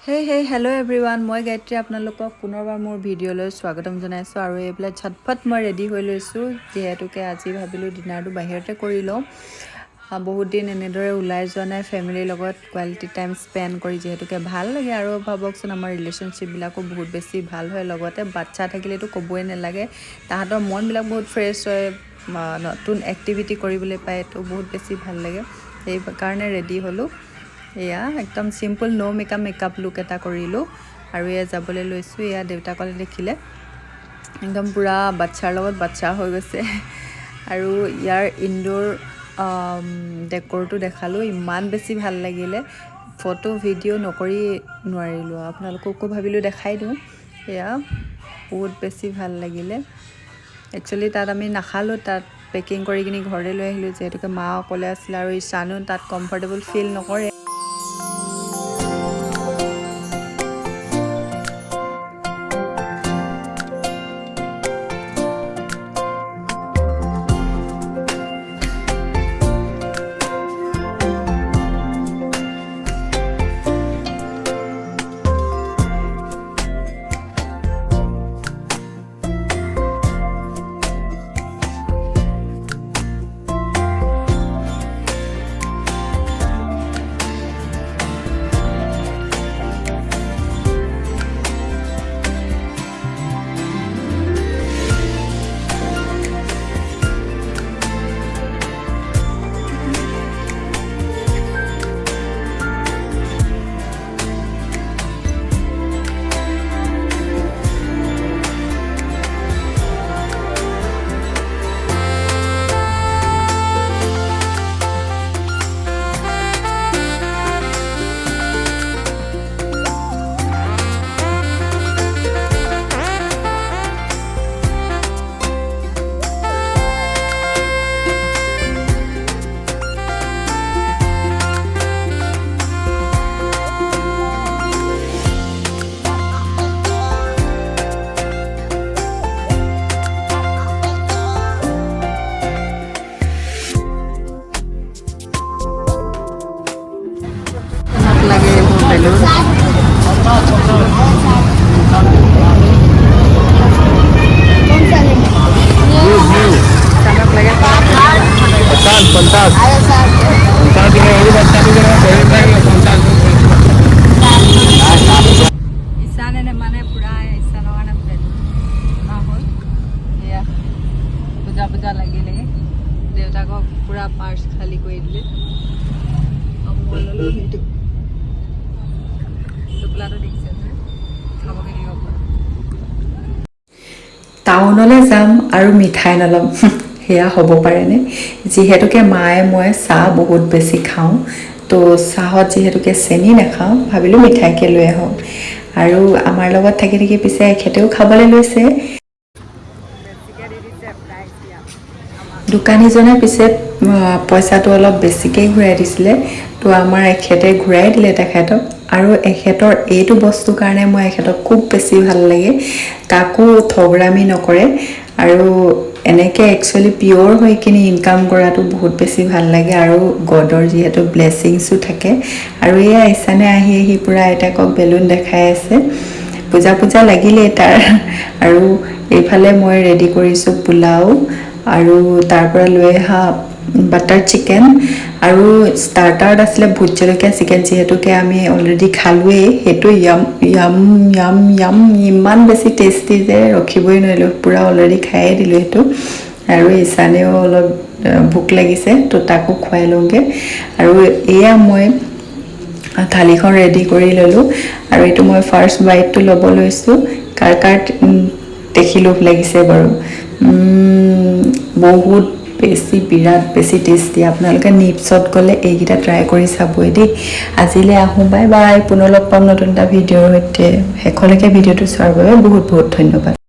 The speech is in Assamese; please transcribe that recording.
Hello everyone, মই গায়ত্ৰী আপোনালোকক পুনৰবাৰ মোৰ ভিডিঅ'লৈ স্বাগতম জনাইছোঁ আৰু এইফালে ঝটফট মই ৰেডি হৈ লৈছোঁ যিহেতুকে আজি ভাবিলোঁ ডিনাৰটো বাহিৰতে কৰি লওঁ বহুত দিন এনেদৰে ওলাই যোৱা নাই ফেমিলিৰ লগত কোৱালিটি টাইম স্পেণ্ড কৰি যিহেতুকে ভাল লাগে আৰু ভাবকচোন আমাৰ ৰিলেশ্যনশ্বিপবিলাকো বহুত বেছি ভাল হয় লগতে বাচ্চা থাকিলেতো ক'বই নালাগে তাহাঁতৰ মনবিলাক বহুত ফ্ৰেছ হয় নতুন এক্টিভিটি কৰিবলৈ পায় তো বহুত বেছি ভাল লাগে সেইকাৰণে ৰেডি হ'লোঁ এয়া একদম সিম্পল নো মেকআপ লুক এটা কৰিলোঁ আৰু এয়া যাবলৈ লৈছোঁ এয়া দেউতাকলে দেখিলে একদম পুৰা বাচ্চাৰ লগত বাচ্চা হৈ গৈছে আৰু ইয়াৰ ইনডোৰ ডেকৰটো দেখালোঁ ইমান বেছি ভাল লাগিলে ফটো ভিডিঅ' নকৰি নোৱাৰিলোঁ আপোনালোককো ভাবিলোঁ দেখাই দিওঁ এয়া বহুত বেছি ভাল লাগিলে একচুৱেলি তাত আমি নাখালোঁ তাত পেকিং কৰি কিনি ঘৰলৈ লৈ আহিলোঁ যিহেতুকে মা অকলে আছিলে আৰু ইশানো তাত কমফৰ্টেবল ফিল নকৰে পূজা লাগিলে দেউতাকক পুৰা পাৰ্চ খালী কৰি দিলে মই ল'লোঁ সেইটো টোপোলাটো দেখিছে খাবগৈ লাগিব টাউনলৈ যাম আৰু মিঠাই নল'ম সেয়া হ'ব পাৰেনে যিহেতুকে মায়ে মই চাহ বহুত বেছি খাওঁ তো চাহত যিহেতুকে চেনি নাখাওঁ ভাবিলোঁ মিঠাইকে লৈ আহোঁ আৰু আমাৰ লগত থাকি থাকি পিছে এখেতেও খাবলৈ লৈছে দোকানীজনে পিছে পইচাটো অলপ বেছিকৈ ঘূৰাই দিছিলে তো আমাৰ এখেতে ঘূৰাই দিলে তেখেতক আৰু এখেতৰ এইটো বস্তুৰ কাৰণে মই এখেতক খুব বেছি ভাল লাগে কাকো ঠগৰামি নকৰে আৰু এনেকৈ একচুৱেলি পিয়'ৰ হৈ কিনি ইনকাম কৰাটো বহুত বেছি ভাল লাগে আৰু গডৰ যিহেতু ব্লেছিংছো থাকে আৰু এয়া ইছানে আহি পূৰা আইতাকক বেলুন দেখাই আছে পূজা লাগিলেই তাৰ আৰু এইফালে মই ৰেডি কৰিছোঁ পোলাও আৰু তাৰ পৰা লৈ অহা বাটাৰ চিকেন আৰু ষ্টাৰ্টাৰত আছিলে ভোট জলকীয়া চিকেন যিহেতুকে আমি অলৰেডি খালোৱেই সেইটো য়াম ইমান বেছি টেষ্টি যে ৰখিবই নোৱাৰিলোঁ পূৰা অলৰেডি খায়ে দিলোঁ সেইটো আৰু ইছানেও অলপ ভোক লাগিছে তো তাকো খুৱাই লওঁগৈ আৰু এয়া মই থালিখন ৰেডি কৰি ল'লোঁ আৰু এইটো মই ফাৰ্ষ্ট বাইটটো ল'ব লৈছোঁ কাৰ দেখি লোভ লাগিছে বাৰু বহুত বেছি বিৰাট বেছি টেষ্টি আপোনালোকে নিপছত গ'লে এইকেইটা ট্ৰাই কৰি চাবই দেই আজিলৈ আহোঁ বাই পুনৰ লগ পাম নতুন এটা ভিডিঅ'ৰ সৈতে শেষলৈকে ভিডিঅ'টো চোৱাৰ বাবে বহুত বহুত ধন্যবাদ